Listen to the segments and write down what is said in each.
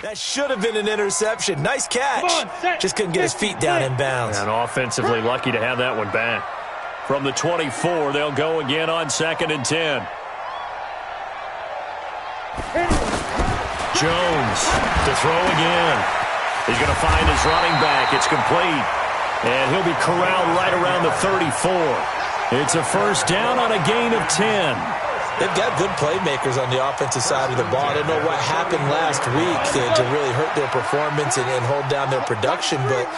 That should have been an interception. Nice catch. Just couldn't get his feet down in bounds. And offensively lucky to have that one back. From the 24, they'll go again on 2nd and 10. Jones to throw again. He's going to find his running back. It's complete. And he'll be corralled right around the 34. It's a first down on a gain of 10. They've got good playmakers on the offensive side of the ball. I don't know what happened last week to really hurt their performance and hold down their production, but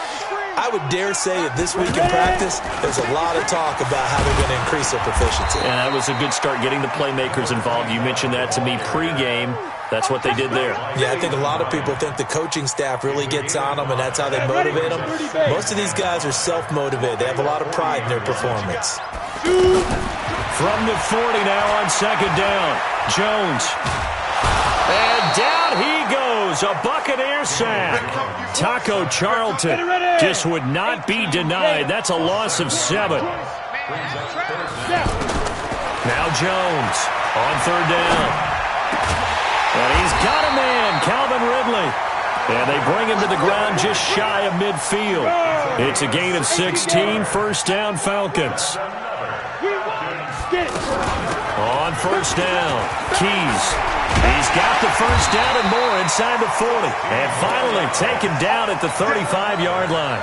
I would dare say that this week in practice, there's a lot of talk about how they're going to increase their proficiency. And that was a good start getting the playmakers involved. You mentioned that to me pregame. That's what they did there. Yeah, I think a lot of people think the coaching staff really gets on them, and that's how they motivate them. Most of these guys are self-motivated. They have a lot of pride in their performance. From the 40 now on 2nd down. Jones. And down he goes. A Buccaneer sack. Taco Charlton just would not be denied. That's a loss of 7. Now Jones on 3rd down. And he's got a man, Calvin Ridley. And they bring him to the ground just shy of midfield. It's a gain of 16, first down Falcons. On 1st down, Keys. He's got the first down and more inside the 40. And finally taken down at the 35-yard line.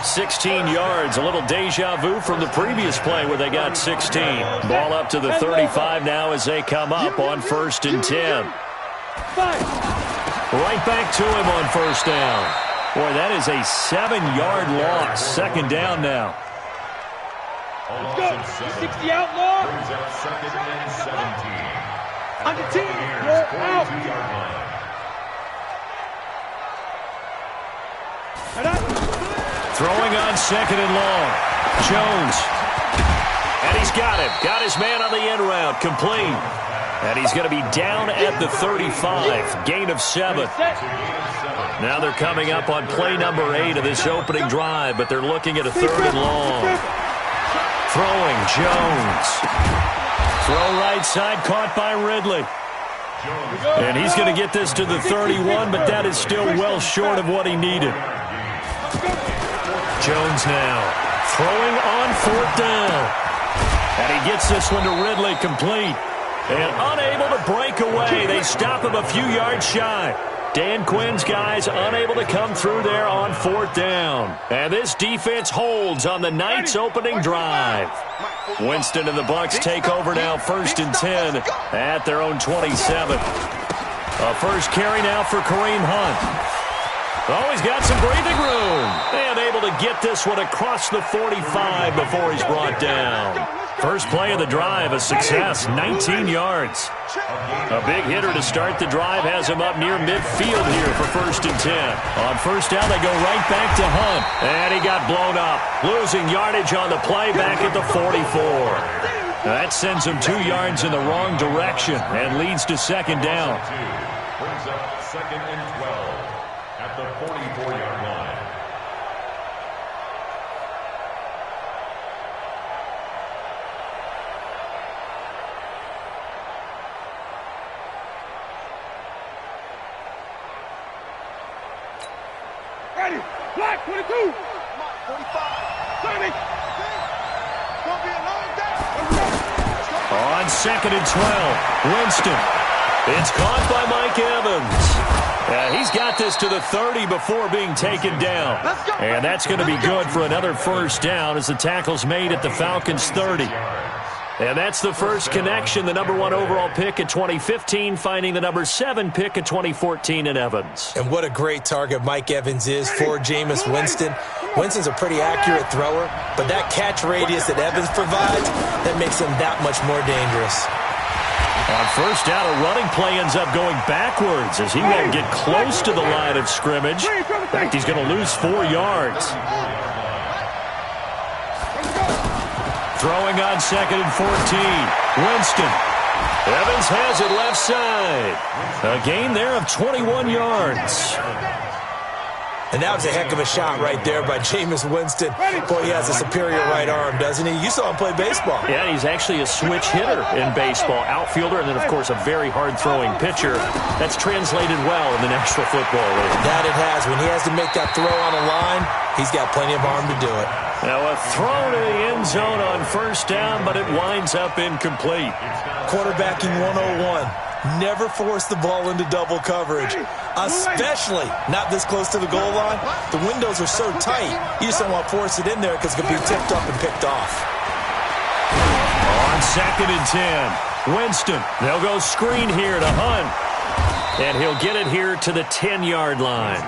16 yards, a little deja vu from the previous play where they got 16. Ball up to the 35 now as they come up on 1st and 10. Right back to him on 1st down. Boy, that is a 7-yard loss. 2nd down now. Let's go. 60 outlaw. On the team. You're out. Throwing on 2nd and long. Jones. And he's got him. Got his man on the end route. Complete. And he's going to be down at the 35. Gain of 7. Now they're coming up on play number 8 of this opening drive, but they're looking at a 3rd and long. Throwing, Jones. Throw right side, caught by Ridley. And he's going to get this to the 31, but that is still well short of what he needed. Jones now throwing on 4th down. And he gets this one to Ridley, complete. And unable to break away. They stop him a few yards shy. Dan Quinn's guys unable to come through there on 4th down. And this defense holds on the night's opening drive. Winston and the Bucs take over now 1st and 10 at their own 27. A first carry now for Kareem Hunt. Oh, he's got some breathing room. And able to get this one across the 45 before he's brought down. First play of the drive, a success, 19 yards. A big hitter to start the drive has him up near midfield here for 1st and 10. On 1st down, they go right back to Hunt. And he got blown up, losing yardage on the play back at the 44. That sends him 2 yards in the wrong direction and leads to 2nd down. Brings up 2nd and 12 at the 44-yard line. Ready. Black 22. 45. 30. Gonna be a long day. On 2nd and 12, Winston. It's caught by Mike Evans. He's got this to the 30 before being taken down. And that's going to be good for another first down as the tackle's made at the Falcons' 30. And that's the first connection, the number 1 overall pick in 2015, finding the number 7 pick in 2014 in Evans. And what a great target Mike Evans is for Jameis Winston. Winston's a pretty accurate thrower, but that catch radius that Evans provides, that makes him that much more dangerous. On 1st down, a running play ends up going backwards as he won't get close to the line of scrimmage. In fact, he's going to lose 4 yards. Throwing on 2nd and 14. Winston. Evans has it left side. A gain there of 21 yards. And that was a heck of a shot right there by Jameis Winston. Boy, he has a superior right arm, doesn't he? You saw him play baseball. Yeah, he's actually a switch hitter in baseball. Outfielder, and then, of course, a very hard-throwing pitcher. That's translated well in the National Football League. That it has. When he has to make that throw on a line, he's got plenty of arm to do it. Now a throw to the end zone on first down, but it winds up incomplete. Quarterbacking 101. Never force the ball into double coverage, especially not this close to the goal line. The windows are so tight, you just don't want to force it in there because it could be tipped up and picked off. On 2nd and 10, Winston. They'll go screen here to Hunt. And he'll get it here to the 10-yard line.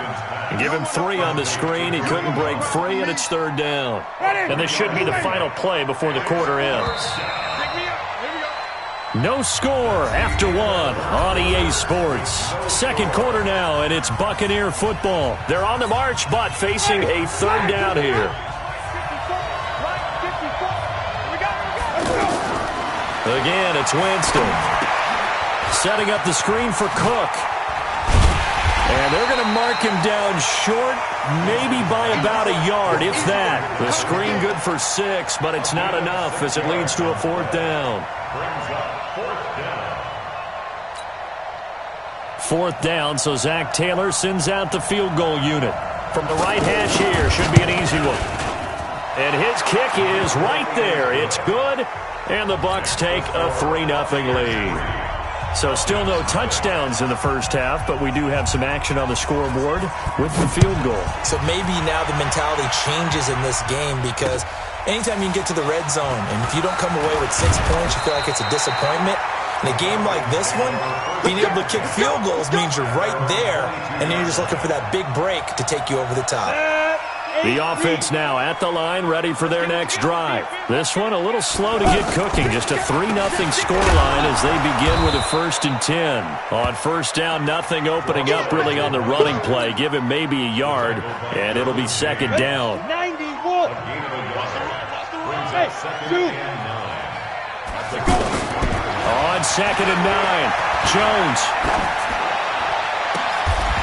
Give him 3 on the screen. He couldn't break free, and it's 3rd down. And this should be the final play before the quarter ends. No score after 1 on EA Sports. 2nd quarter now, and it's Buccaneer football. They're on the march, but facing a 3rd down here. Again, it's Winston. Setting up the screen for Cook. And they're going to mark him down short, maybe by about a yard, if that. The screen good for 6, but it's not enough as it leads to a 4th down. 4th down, so Zach Taylor sends out the field goal unit. From the right hash here, should be an easy one. And his kick is right there. It's good, and the Bucs take a 3-0 lead. So still no touchdowns in the first half, but we do have some action on the scoreboard with the field goal. So maybe now the mentality changes in this game because anytime you can get to the red zone, and if you don't come away with 6 points, you feel like it's a disappointment. In a game like this one, being able to kick field goals means you're right there, and then you're just looking for that big break to take you over the top. The offense now at the line, ready for their next drive. This one a little slow to get cooking. Just a 3-0 scoreline as they begin with a 1st and 10. On first down, nothing opening up really on the running play. Give him maybe a yard, and it'll be 2nd down. On 2nd and 9, Jones.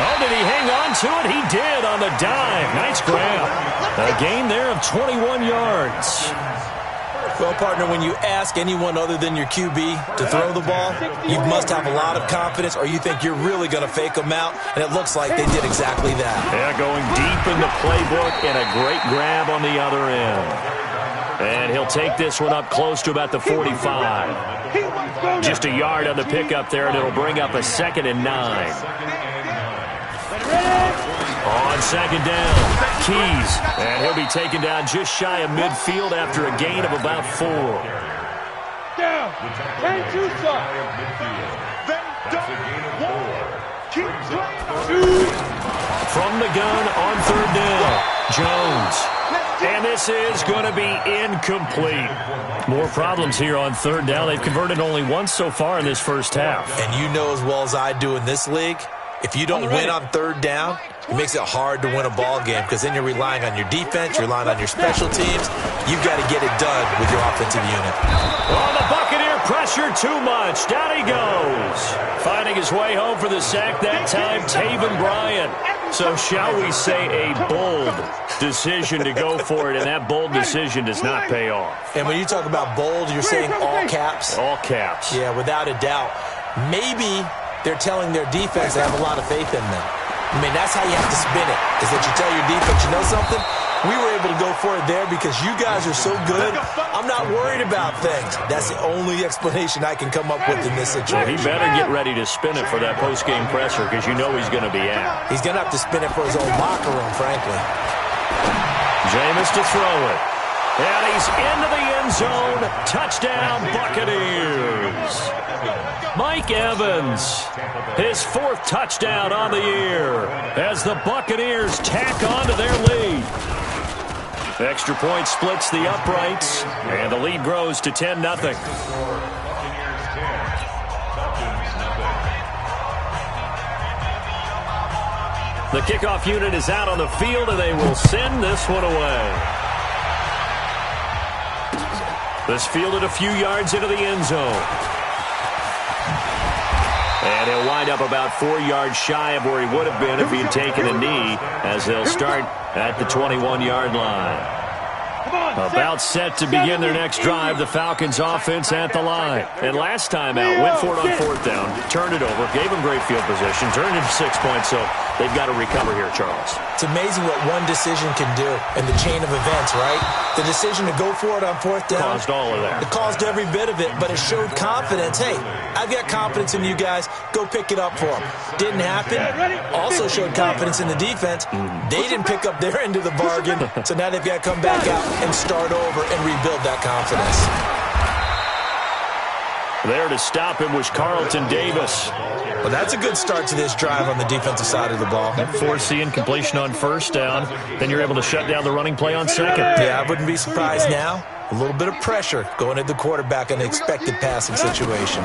Oh, did he hang on to it? He did on the dive. Nice grab. A gain there of 21 yards. Well, partner, when you ask anyone other than your QB to throw the ball, you must have a lot of confidence or you think you're really going to fake them out, and it looks like they did exactly that. Yeah, going deep in the playbook and a great grab on the other end. And he'll take this one up close to about the 45. Just a yard on the pickup there, and it'll bring up a 2nd and 9. On 2nd down, Keys, and he'll be taken down just shy of midfield after a gain of about 4. Down, and 2 shots. They don't want. Keep playing. From the gun on 3rd down, Jones. And this is going to be incomplete. More problems here on 3rd down. They've converted only once so far in this first half. And you know as well as I do in this league, if you don't win on 3rd down, it makes it hard to win a ball game because then you're relying on your defense, you're relying on your special teams. You've got to get it done with your offensive unit. Oh, the Buccaneer pressure too much. Down he goes. Finding his way home for the sack that time, Taven Bryan. So shall we say a bold decision to go for it, and that bold decision does not pay off. And when you talk about bold, you're saying all caps? All caps. Yeah, without a doubt. Maybe they're telling their defense they have a lot of faith in them. I mean, that's how you have to spin it, is that you tell your defense, you know something? We were able to go for it there because you guys are so good. I'm not worried about things. That's the only explanation I can come up with in this situation. Well, he better get ready to spin it for that post-game presser because you know he's going to be out. He's going to have to spin it for his own locker room, frankly. Jameis to throw it. And he's into the end zone. Touchdown, Buccaneers. Mike Evans, his 4th touchdown on the year as the Buccaneers tack on to their lead. Extra point splits the uprights, and the lead grows to 10-0. The kickoff unit is out on the field, and they will send this one away. This fielded a few yards into the end zone. And he'll wind up about 4 yards shy of where he would have been if he had taken a knee, as they'll start at the 21-yard line. About set to begin their next drive, the Falcons offense at the line. And last time out, went for it on 4th down, turned it over, gave them great field position, turned it into 6 points, so they've got to recover here, Charles. It's amazing what one decision can do in the chain of events, right? The decision to go for it on 4th down. Caused all of that. It caused every bit of it, but it showed confidence. Hey, I've got confidence in you guys. Go pick it up for them. Didn't happen. Also showed confidence in the defense. They didn't pick up their end of the bargain, so now they've got to come back out and start over and rebuild that confidence. There to stop him was Carlton Davis. Well, that's a good start to this drive on the defensive side of the ball. Force the incompletion on 1st down. Then you're able to shut down the running play on 2nd. Yeah, I wouldn't be surprised now. A little bit of pressure going at the quarterback in the expected passing situation.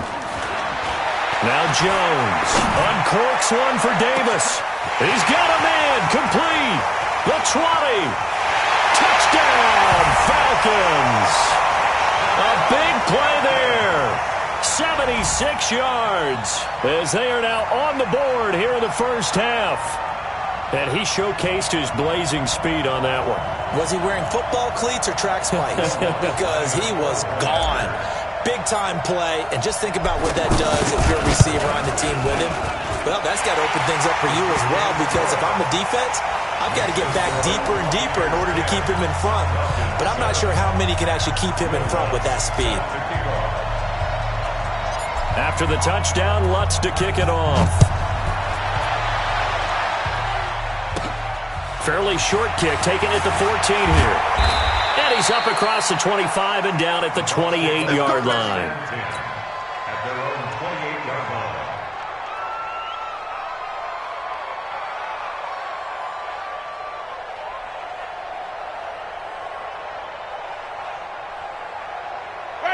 Now Jones uncorks one for Davis. He's got a man complete. The 20. Touchdown, Falcons. A big play there. 76 yards as they are now on the board here in the first half. And he showcased his blazing speed on that one. Was he wearing football cleats or track spikes? Because he was gone. Big-time play. And just think about what that does if you're a receiver on the team with him. Well, that's got to open things up for you as well, because if I'm the defense, I've got to get back deeper and deeper in order to keep him in front. But I'm not sure how many can actually keep him in front with that speed. After the touchdown, Lutz to kick it off. Fairly short kick, taken at the 14 here. And he's up across the 25 and down at the 28-yard line. At their own 28-yard line.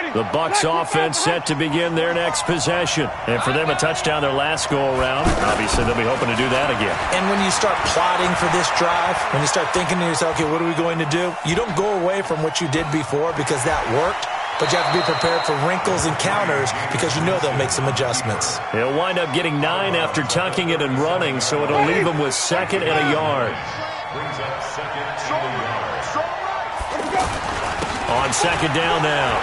The Bucs offense set to begin their next possession. And for them, a touchdown their last go-around. Obviously, they'll be hoping to do that again. And when you start plotting for this drive, when you start thinking to yourself, okay, what are we going to do? You don't go away from what you did before because that worked, but you have to be prepared for wrinkles and counters because you know they'll make some adjustments. He'll wind up getting 9 after tucking it and running, so it'll leave him with 2nd and a yard. Brings up 2nd and a yard. On 2nd down now,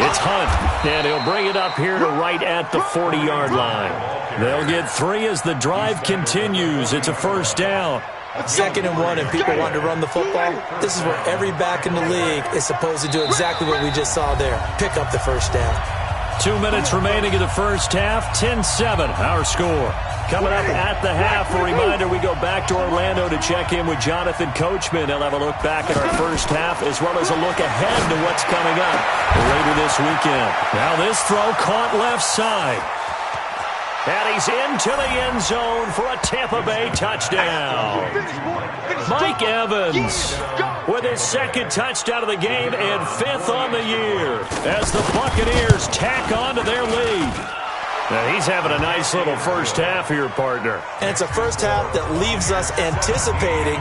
it's Hunt, and he'll bring it up here to right at the 40-yard line. They'll get 3 as the drive continues. It's a 1st down. 2nd and 1, and people want to run the football. This is where every back in the league is supposed to do exactly what we just saw there. Pick up the 1st down. 2 minutes remaining in the first half, 10-7, our score. Coming up at the half, a reminder, we go back to Orlando to check in with Jonathan Coachman. He'll have a look back at our first half as well as a look ahead to what's coming up later this weekend. Now this throw caught left side. And he's into the end zone for a Tampa Bay touchdown. Mike Evans with his 2nd touchdown of the game and 5th on the year as the Buccaneers tack on to their lead. Now he's having a nice little first half here, partner. And it's a first half that leaves us anticipating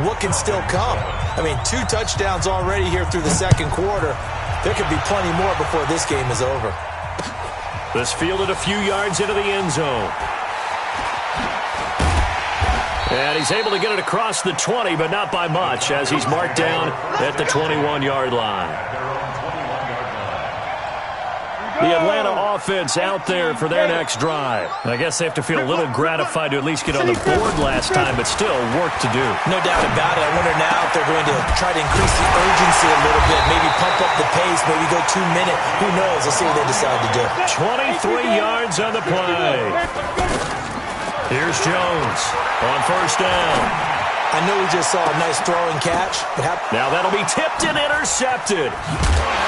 what can still come. I mean, 2 touchdowns already here through the 2nd quarter. There could be plenty more before this game is over. This fielded a few yards into the end zone. And he's able to get it across the 20, but not by much, as he's marked down at the 21-yard line. The Atlanta offense out there for their next drive. I guess they have to feel a little gratified to at least get on the board last time, but still work to do. No doubt about it. I wonder now if they're going to try to increase the urgency a little bit, maybe pump up the pace, maybe go 2 minutes. Who knows? Let's see what they decide to do. 23 yards on the play. Here's Jones on 1st down. I know we just saw a nice throwing catch. Now that'll be tipped and intercepted.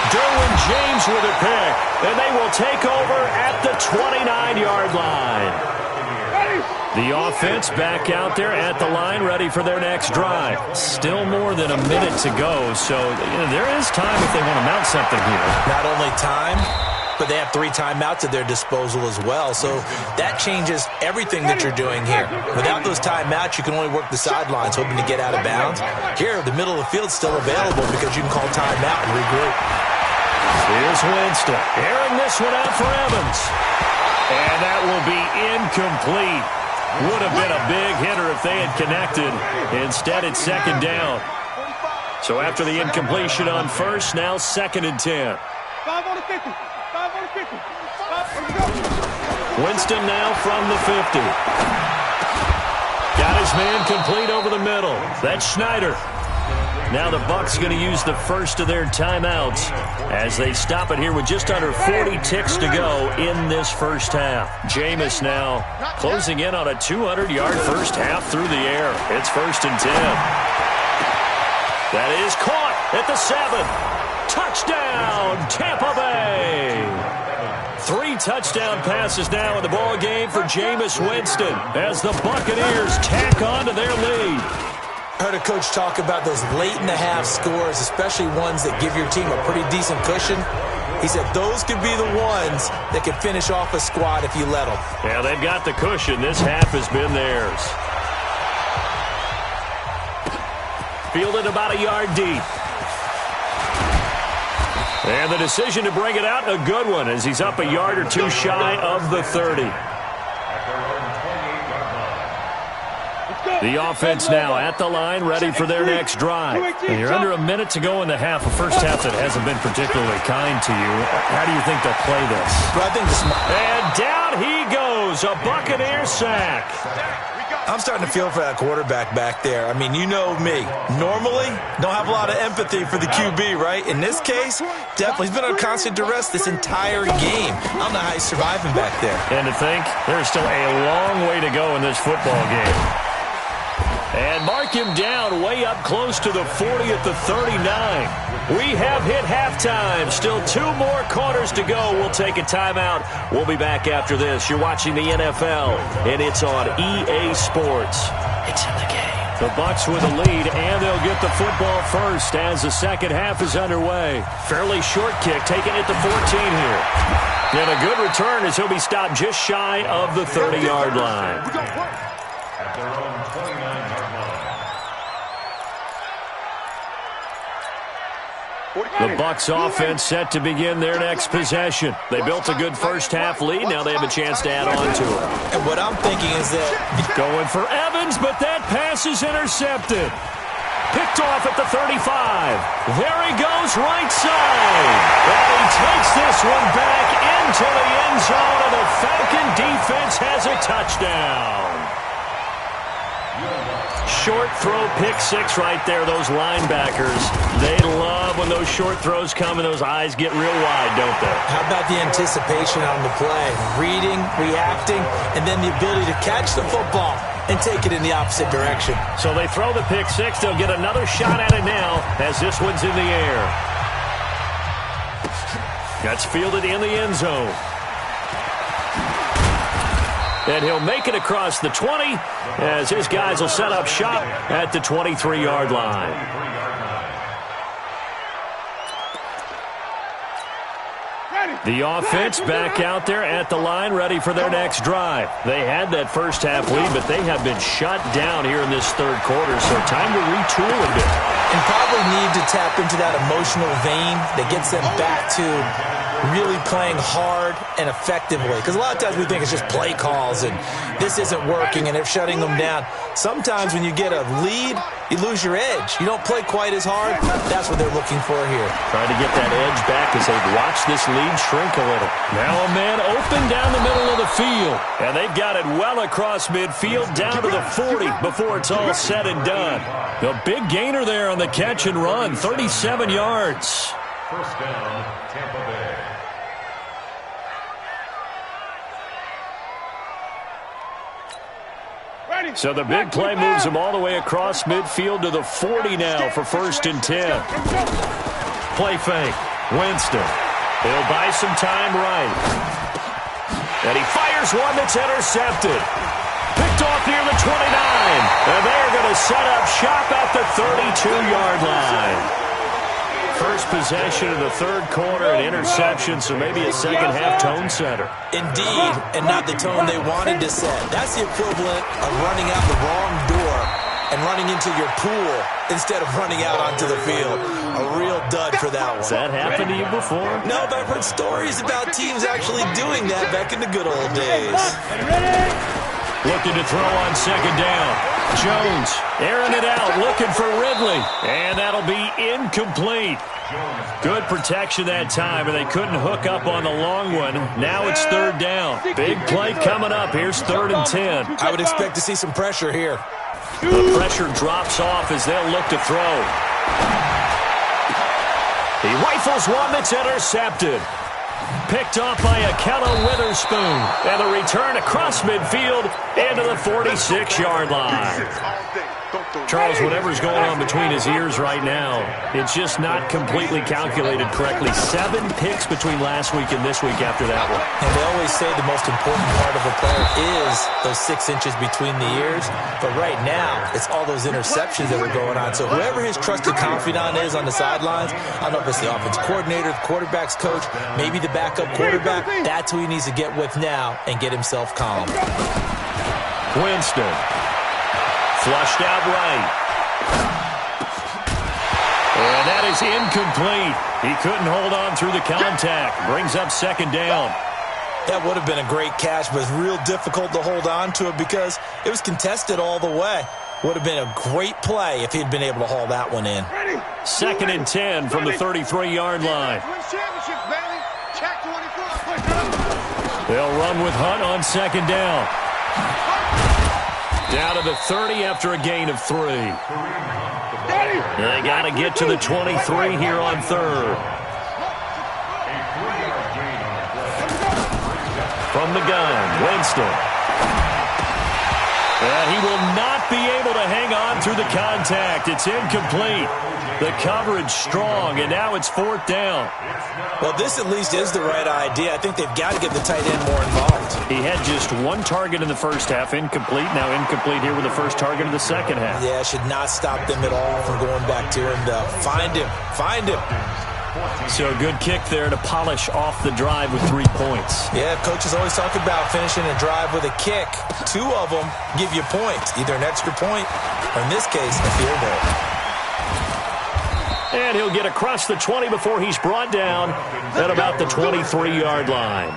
Derwin James with a pick, and they will take over at the 29-yard line. The offense back out there at the line, ready for their next drive. Still more than a minute to go, so there is time if they want to mount something here. Not only time, but they have 3 timeouts at their disposal as well. So that changes everything that you're doing here. Without those timeouts, you can only work the sidelines, hoping to get out of bounds. Here, the middle of the field's still available because you can call timeout and regroup. Here's Winston, airing this one out for Evans. And that will be incomplete. Would have been a big hitter if they had connected. Instead, it's second down. So after the incompletion on first, now 2nd and 10. 5 on the 50. 5 on the 50. 5 Winston now from the 50. Got his man complete over the middle. That's Schneider. Now the Bucs going to use the first of their timeouts as they stop it here with just under 40 ticks to go in this first half. Jameis now closing in on a 200-yard first half through the air. It's 1st and 10. That is caught at the 7. Touchdown, Tampa Bay. 3 touchdown passes now in the ball game for Jameis Winston as the Buccaneers tack on to their lead. I heard a coach talk about those late-in-the-half scores, especially ones that give your team a pretty decent cushion. He said those could be the ones that could finish off a squad if you let them. Yeah, they've got the cushion. This half has been theirs. Fielded about a yard deep. And the decision to bring it out, a good one, as he's up a yard or two shy of the 30. The offense now at the line, ready for their next drive. And you're under a minute to go in the half, a first half that hasn't been particularly kind to you. How do you think they'll play this? Well, I think and down he goes, a Buccaneer sack. I'm starting to feel for that quarterback back there. I mean, you know me. Normally, don't have a lot of empathy for the QB, right? In this case, definitely. He's been on constant duress this entire game. I don't know how he's surviving back there. And to think, there's still a long way to go in this football game. And mark him down way up close to the 40 at the 39. We have hit halftime. Still 2 more quarters to go. We'll take a timeout. We'll be back after this. You're watching the NFL, and it's on EA Sports. It's in the game. The Bucs with a lead, and they'll get the football first as the second half is underway. Fairly short kick, taking it to 14 here. And a good return as he'll be stopped just shy of the 30-yard line. At their own 29-yard line. The Bucs offense set to begin their next possession. They built a good first half lead. Now they have a chance to add on to it. And what I'm thinking is that going for Evans, but that pass is intercepted. Picked off at the 35. There he goes, right side. And he takes this one back into the end zone, and the Falcon defense has a touchdown. Short throw, pick 6 right there. Those linebackers, they love when those short throws come and those eyes get real wide, don't they? How about the anticipation on the play? Reading, reacting, and then the ability to catch the football and take it in the opposite direction. So they throw the pick 6. They'll get another shot at it now as this one's in the air. That's fielded in the end zone. And he'll make it across the 20 as his guys will set up shop at the 23-yard line. The offense back out there at the line, ready for their next drive. They had that first half lead, but they have been shut down here in this third quarter, so time to retool a bit. And probably need to tap into that emotional vein that gets them back to really playing hard and effectively. Because a lot of times we think it's just play calls and this isn't working and they're shutting them down. Sometimes when you get a lead, you lose your edge. You don't play quite as hard. That's what they're looking for here. Trying to get that edge back as they've watched this lead shrink a little. Now a man open down the middle of the field. And they've got it well across midfield down to the 40 before it's all said and done. The big gainer there on the catch and run, 37 yards. First down, Tampa Bay. So the big play moves him all the way across midfield to the 40 now for 1st and 10. Play fake. Winston. He'll buy some time right. And he fires one that's intercepted. Picked off near the 29. And they're going to set up shop at the 32-yard line. First possession of the third quarter, an interception, so maybe a second-half tone setter. Indeed, and not the tone they wanted to set. That's the equivalent of running out the wrong door and running into your pool instead of running out onto the field. A real dud for that one. Has that happened to you before? No, but I've heard stories about teams actually doing that back in the good old days. Looking to throw on second down. Jones airing it out, looking for Ridley. And that'll be incomplete. Good protection that time, and they couldn't hook up on the long one. Now it's third down. Big play coming up. Here's 3rd and 10. I would expect to see some pressure here. The pressure drops off as they'll look to throw. He rifles one that's intercepted. Picked off by Akello Witherspoon. And the return across midfield into the 46-yard line. Charles, whatever's going on between his ears right now, it's just not completely calculated correctly. 7 picks between last week and this week after that one. And they always say the most important part of a player is those 6 inches between the ears. But right now, it's all those interceptions that are going on. So whoever his trusted confidant is on the sidelines, I don't know if it's the offense coordinator, the quarterback's coach, maybe the backup quarterback, that's who he needs to get with now and get himself calm. Winston. Flushed out right. And that is incomplete. He couldn't hold on through the contact. Brings up second down. That would have been a great catch, but it's real difficult to hold on to it because it was contested all the way. Would have been a great play if he'd been able to haul that one in. 2nd and 10 from the 33-yard line. They'll run with Hunt on second down. Down to the 30 after a gain of 3. They got to get to the 23 here on 3rd. From the gun, Winston. He will not be able to hang on through the contact. It's incomplete. The coverage strong, and now it's 4th down. Well, this at least is the right idea. I think they've got to get the tight end more involved. He had just 1 target in the first half, incomplete. Now incomplete here with the first target of the second half. Yeah, should not stop them at all from going back to him, though. Find him. Find him. So a good kick there to polish off the drive with 3 points. Yeah, coaches always talk about finishing a drive with a kick. 2 of them give you points, either an extra point or, in this case, a field goal. And he'll get across the 20 before he's brought down at about the 23-yard line.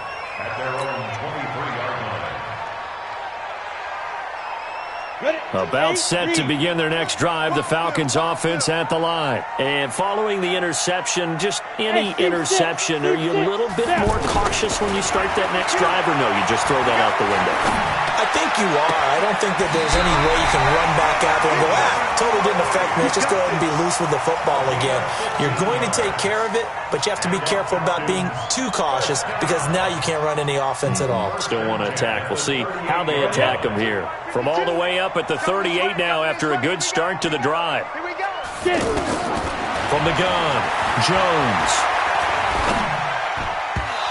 About set to begin their next drive, the Falcons offense at the line. And following the interception, just any interception, are you a little bit more cautious when you start that next drive, or no, you just throw that out the window? I think you are. I don't think that there's any way you can run back out there and go, totally didn't affect me. Let's just go ahead and be loose with the football again. You're going to take care of it, but you have to be careful about being too cautious because now you can't run any offense at all. Still want to attack. We'll see how they attack them here. From all the way up at the 38 now after a good start to the drive. From the gun, Jones.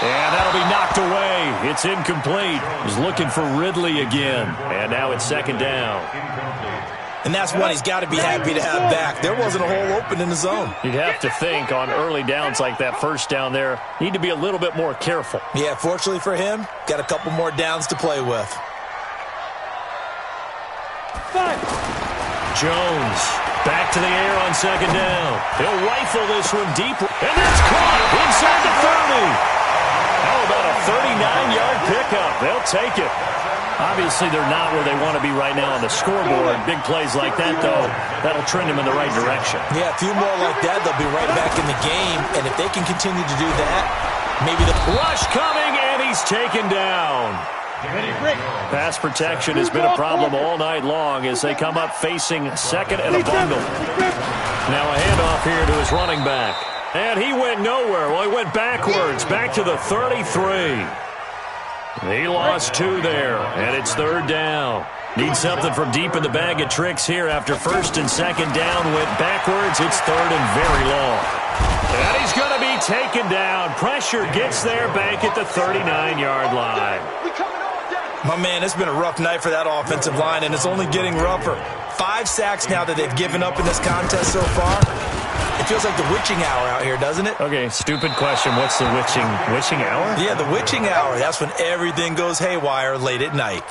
And that'll be knocked away. It's incomplete. He's looking for Ridley again. And now it's second down. And that's one he's got to be happy to have back. There wasn't a hole open in the zone. You'd have to think on early downs like that first down there, need to be a little bit more careful. Yeah, fortunately for him, got a couple more downs to play with. Jones back to the air on second down. He'll rifle this one deep. And that's caught inside the 30. How about a 39-yard pickup? They'll take it. Obviously, they're not where they want to be right now on the scoreboard. Big plays like that, though, that'll trend them in the right direction. Yeah, a few more like that, they'll be right back in the game. And if they can continue to do that, maybe the rush coming, and he's taken down. Pass protection has been a problem all night long as they come up facing second and a bundle. Now a handoff here to his running back. And he went nowhere. Well, he went backwards, back to the 33. He lost 2 there, and it's third down. Needs something from deep in the bag of tricks here after first and second down went backwards. It's third and very long. And he's going to be taken down. Pressure gets there back at the 39-yard line. My man, it's been a rough night for that offensive line, and it's only getting rougher. 5 sacks now that they've given up in this contest so far. It feels like the witching hour out here, doesn't it? Okay, stupid question. What's the witching hour? Yeah, the witching hour. That's when everything goes haywire late at night.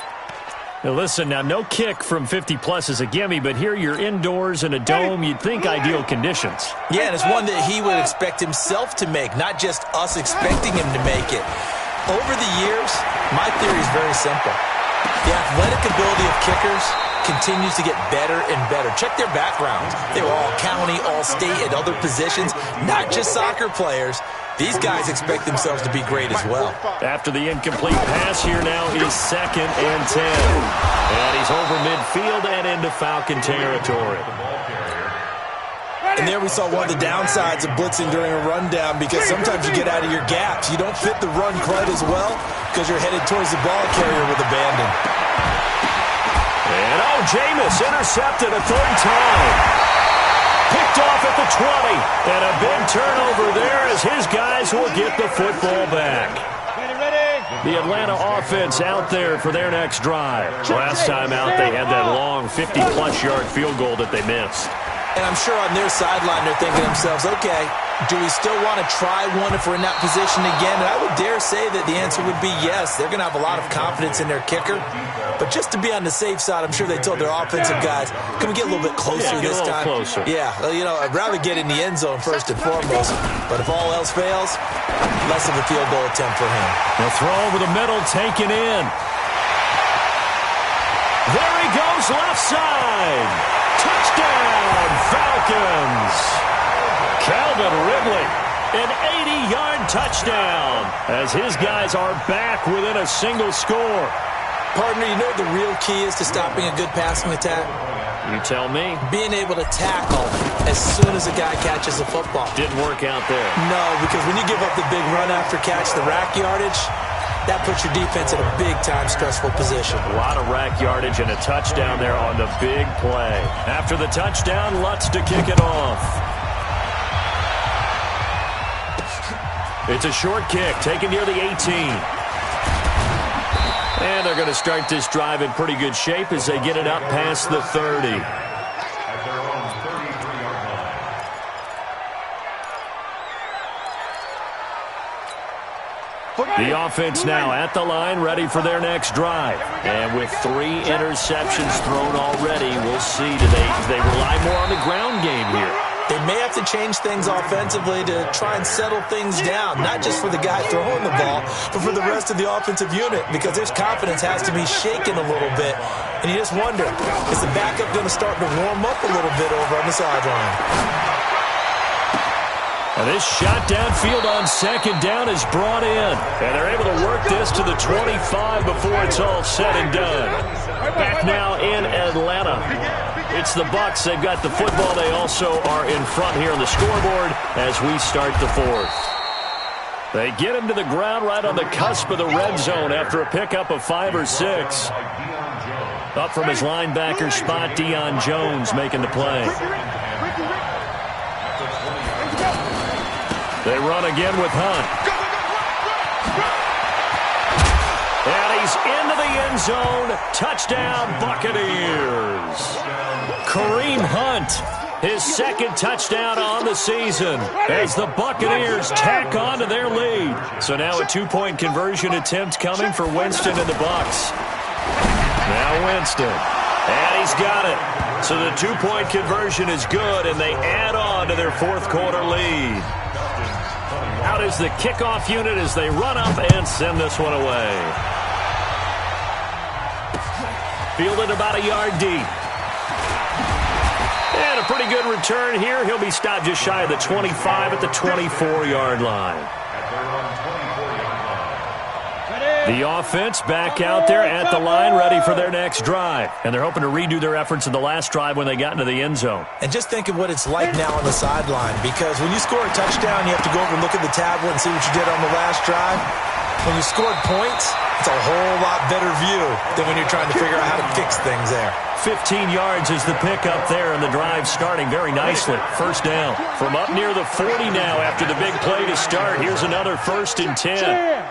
Now listen, now no kick from 50-plus is a gimme, but here you're indoors in a dome. You'd think ideal conditions. Yeah, and it's one that he would expect himself to make, not just us expecting him to make it. Over the years, my theory is very simple. The athletic ability of kickers continues to get better and better. Check their backgrounds. They were all county, all state, at other positions, not just soccer players. These guys expect themselves to be great as well. After the incomplete pass, here now is 2nd and 10. And he's over midfield and into Falcon territory. And there we saw one of the downsides of blitzing during a rundown, because sometimes you get out of your gaps. You don't fit the run quite as well because you're headed towards the ball carrier with abandon. And Jameis intercepted a 3rd time. Picked off at the 20. And a big turnover there as his guys will get the football back. The Atlanta offense out there for their next drive. Last time out, they had that long 50-plus yard field goal that they missed. And I'm sure on their sideline they're thinking to themselves, okay, do we still want to try one if we're in that position again? And I would dare say that the answer would be yes. They're going to have a lot of confidence in their kicker. But just to be on the safe side, I'm sure they told their offensive guys, can we get a little bit closer this time? Closer. Yeah, well, you know, I'd rather get in the end zone first and foremost. But if all else fails, less of a field goal attempt for him. The throw over the middle taken in. There he goes left side. Touchdown, Falcons. Calvin Ridley, an 80-yard touchdown as his guys are back within a single score. Partner, you know what the real key is to stopping a good passing attack? You tell me. Being able to tackle as soon as a guy catches a football. Didn't work out there. No, because when you give up the big run after catch, the rack yardage, that puts your defense in a big-time stressful position. A lot of rack yardage and a touchdown there on the big play. After the touchdown, Lutz to kick it off. It's a short kick taken near the 18. And they're going to start this drive in pretty good shape as they get it up past the 30. The offense now at the line, ready for their next drive. And with 3 interceptions thrown already, we'll see. Do they rely more on the ground game here? They may have to change things offensively to try and settle things down, not just for the guy throwing the ball, but for the rest of the offensive unit, because their confidence has to be shaken a little bit. And you just wonder, is the backup going to start to warm up a little bit over on the sideline? And this shot downfield on 2nd down is brought in. And they're able to work this to the 25 before it's all said and done. Back now in Atlanta. It's the Bucs. They've got the football. They also are in front here on the scoreboard as we start the 4th. They get him to the ground right on the cusp of the red zone after a pickup of 5 or 6. Up from his linebacker spot, Deion Jones making the play. They run again with Hunt. And he's into the end zone. Touchdown, Buccaneers. Kareem Hunt, his 2nd touchdown on the season as the Buccaneers tack on to their lead. So now a 2-point conversion attempt coming for Winston and the Bucs. Now Winston. And he's got it. So the 2-point conversion is good, and they add on to their 4th quarter lead. Out is the kickoff unit as they run up and send this one away. Fielded about a yard deep. And a pretty good return here. He'll be stopped just shy of the 25 at the 24-yard line. The offense back out there at the line, ready for their next drive. And they're hoping to redo their efforts in the last drive when they got into the end zone. And just think of what it's like now on the sideline, because when you score a touchdown, you have to go over and look at the tablet and see what you did on the last drive. When you scored points, it's a whole lot better view than when you're trying to figure out how to fix things there. 15 yards is the pickup there, and the drive starting very nicely. 1st down. From up near the 40 now after the big play to start. Here's another 1st and 10.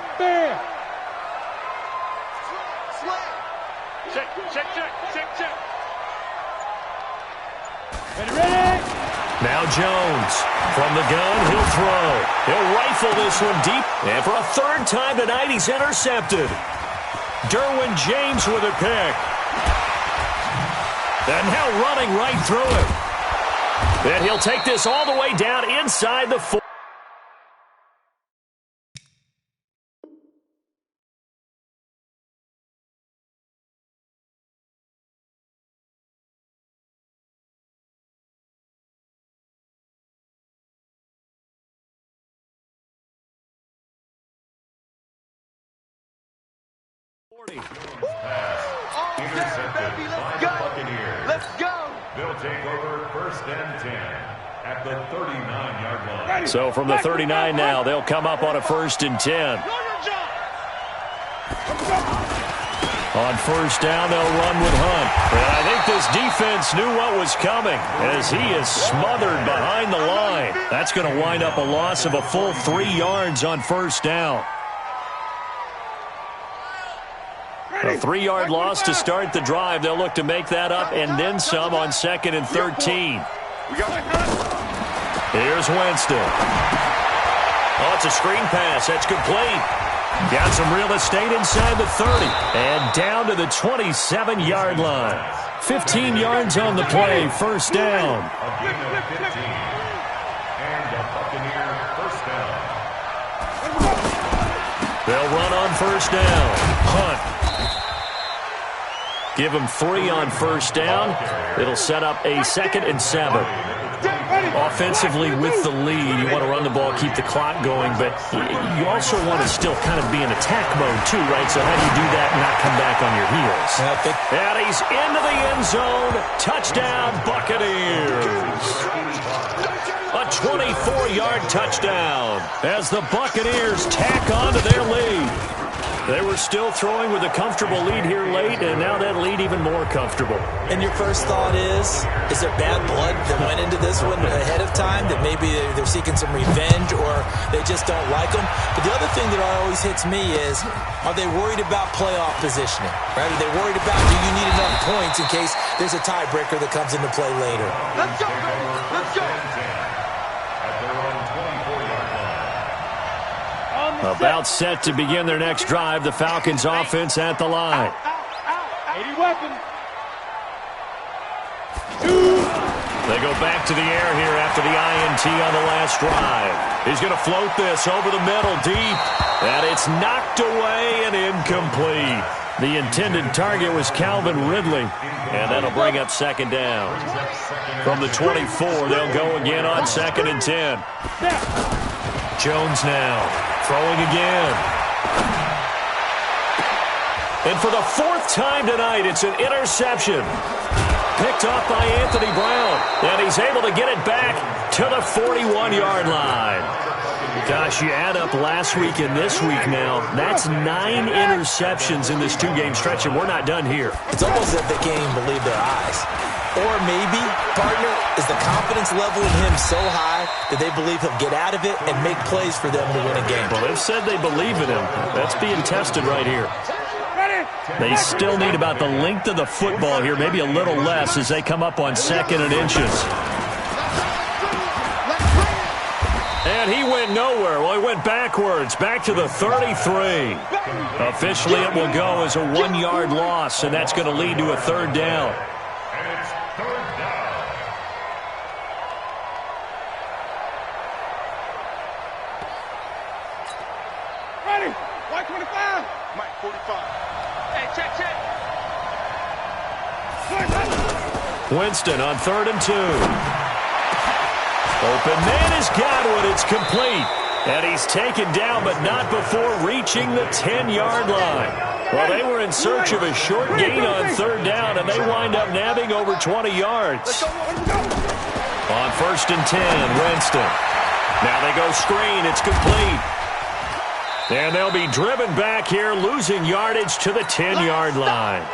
Now Jones from the gun, he'll throw. He'll rifle this one deep, and for a 3rd time tonight, he's intercepted. Derwin James with a pick. And now running right through it. And he'll take this all the way down inside the 4. Intercepted by the Buccaneers. Let's go. They'll take over 1st and 10 at the 39-yard line. So from the 39 now, they'll come up on a 1st and 10. On 1st down, they'll run with Hunt. And I think this defense knew what was coming as he is smothered behind the line. That's going to wind up a loss of a full 3 yards on 1st down. A 3-yard loss to start the drive. They'll look to make that up and then some on 2nd and 13. Here's Winston. Oh, it's a screen pass. That's complete. Got some real estate inside the 30. And down to the 27-yard line. 15 yards on the play. 1st down. A gain of 15. And the Buccaneer 1st down. They'll run on 1st down. Hunt. Give them 3 on 1st down. It'll set up a 2nd and 7. Offensively with the lead, you want to run the ball, keep the clock going, but you also want to still kind of be in attack mode too, right? So how do you do that and not come back on your heels? And he's into the end zone. Touchdown, Buccaneers. A 24-yard touchdown as the Buccaneers tack on to their lead. They were still throwing with a comfortable lead here late, and now that lead even more comfortable. And your first thought is there bad blood that went into this one ahead of time, that maybe they're seeking some revenge or they just don't like them? But the other thing that always hits me is, are they worried about playoff positioning? Right? Are they worried about, do you need enough points in case there's a tiebreaker that comes into play later? Let's go, baby. Let's go. At their own 24-yard line. About set to begin their next drive, the Falcons offense at the line. 80 weapons. They go back to the air here after the INT on the last drive. He's going to float this over the middle deep. And it's knocked away and incomplete. The intended target was Calvin Ridley. And that'll bring up 2nd down. From the 24, they'll go again on 2nd and 10. Jones now. Throwing again. And for the 4th time tonight, it's an interception. Picked off by Anthony Brown. And he's able to get it back to the 41-yard line. Gosh, you add up last week and this week now. That's 9 interceptions in this 2-game stretch, and we're not done here. It's almost as if they can't even believe their eyes. Or maybe, partner, is the confidence level in him so high that they believe he'll get out of it and make plays for them to win a game. Well, they've said they believe in him. That's being tested right here. They still need about the length of the football here, maybe a little less as they come up on 2nd and inches. And he went nowhere. Well, he went backwards, back to the 33. Officially, it will go as a 1-yard loss, and that's going to lead to a 3rd down. And it's 3rd down. Ready. White 25. Mike 45. Hey, check. Winston on 3rd and 2. Open man has got one. It's complete. And he's taken down, but not before reaching the 10-yard line. Well, they were in search of a short gain on 3rd down, and they wind up nabbing over 20 yards. On 1st and 10, Winston. Now they go screen. It's complete. And they'll be driven back here, losing yardage to the 10-yard line.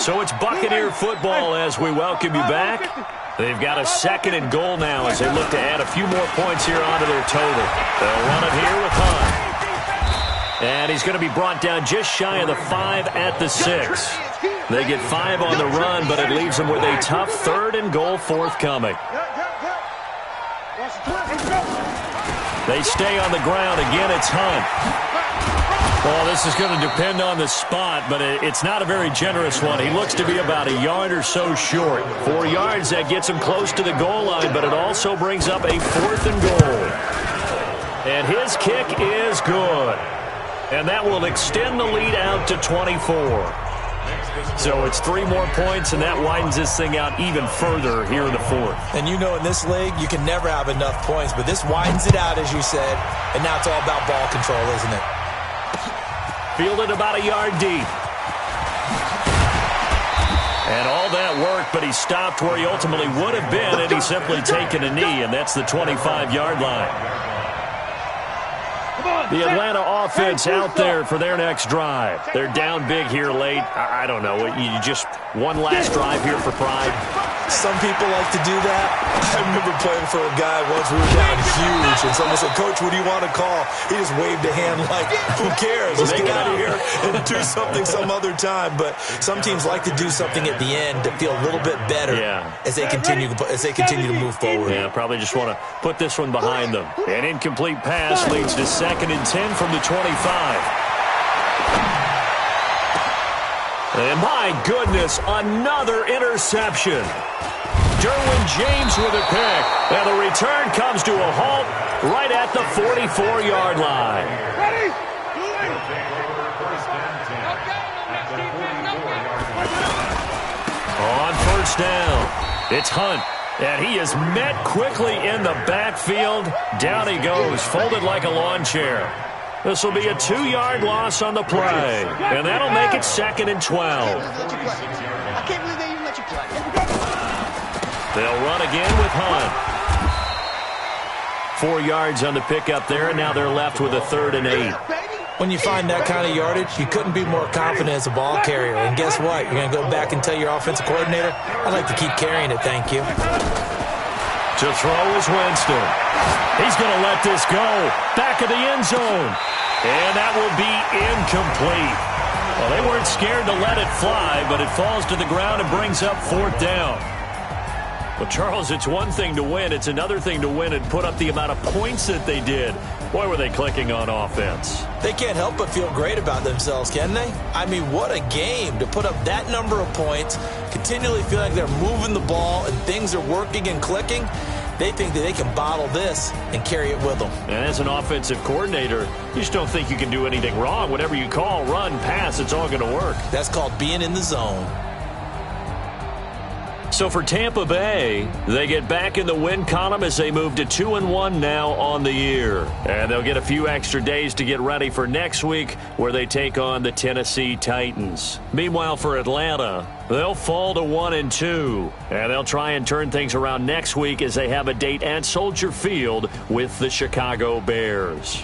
So it's Buccaneer football as we welcome you back. They've got a 2nd and goal now as they look to add a few more points here onto their total. They'll run it here with Hunt. And he's going to be brought down just shy of the 5 at the 6. They get 5 on the run, but it leaves them with a tough 3rd and goal forthcoming. They stay on the ground. Again, it's Hunt. Well, this is going to depend on the spot, but it's not a very generous one. He looks to be about a yard or so short. 4 yards, that gets him close to the goal line, but it also brings up a 4th and goal. And his kick is good. And that will extend the lead out to 24. So it's 3 more points, and that widens this thing out even further here in the 4th. And you know in this league, you can never have enough points, but this widens it out, as you said, and now it's all about ball control, isn't it? Fielded about a yard deep. And all that worked, but he stopped where he ultimately would have been had he simply taken a knee, and that's the 25-yard line. The Atlanta offense out there for their next drive. They're down big here late. I don't know. You just one last drive here for pride. Some people like to do that. I remember playing for a guy once. We were down huge, and someone said, "Coach, what do you want to call?" He just waved a hand like, "Who cares? Let's get out of here and do something some other time." But some teams like to do something at the end to feel a little bit better as they continue to move forward. Yeah, probably just want to put this one behind them. An incomplete pass leads to 2nd and 10 from the 25. And my goodness, another interception. Derwin James with a pick. And the return comes to a halt right at the 44-yard line. Ready? On 1st down, it's Hunt. And he is met quickly in the backfield. Down he goes, folded like a lawn chair. This will be a 2-yard loss on the play. And that'll make it 2nd and 12. I can't believe they even let you play. They'll run again with Hunt. 4 yards on the pickup there, and now they're left with a 3rd and 8. When you find that kind of yardage, you couldn't be more confident as a ball carrier. And guess what? You're going to go back and tell your offensive coordinator, "I'd like to keep carrying it, thank you." To throw is Winston. He's going to let this go. Back of the end zone. And that will be incomplete. Well, they weren't scared to let it fly, but it falls to the ground and brings up 4th down. Well, Charles, it's one thing to win. It's another thing to win and put up the amount of points that they did. Boy, were they clicking on offense. They can't help but feel great about themselves, can they? I mean, what a game to put up that number of points, continually feel like they're moving the ball and things are working and clicking. They think that they can bottle this and carry it with them. And as an offensive coordinator, you just don't think you can do anything wrong. Whatever you call, run, pass, it's all going to work. That's called being in the zone. So for Tampa Bay, they get back in the win column as they move to 2-1 now on the year. And they'll get a few extra days to get ready for next week where they take on the Tennessee Titans. Meanwhile, for Atlanta, they'll fall to 1-2. And they'll try and turn things around next week as they have a date at Soldier Field with the Chicago Bears.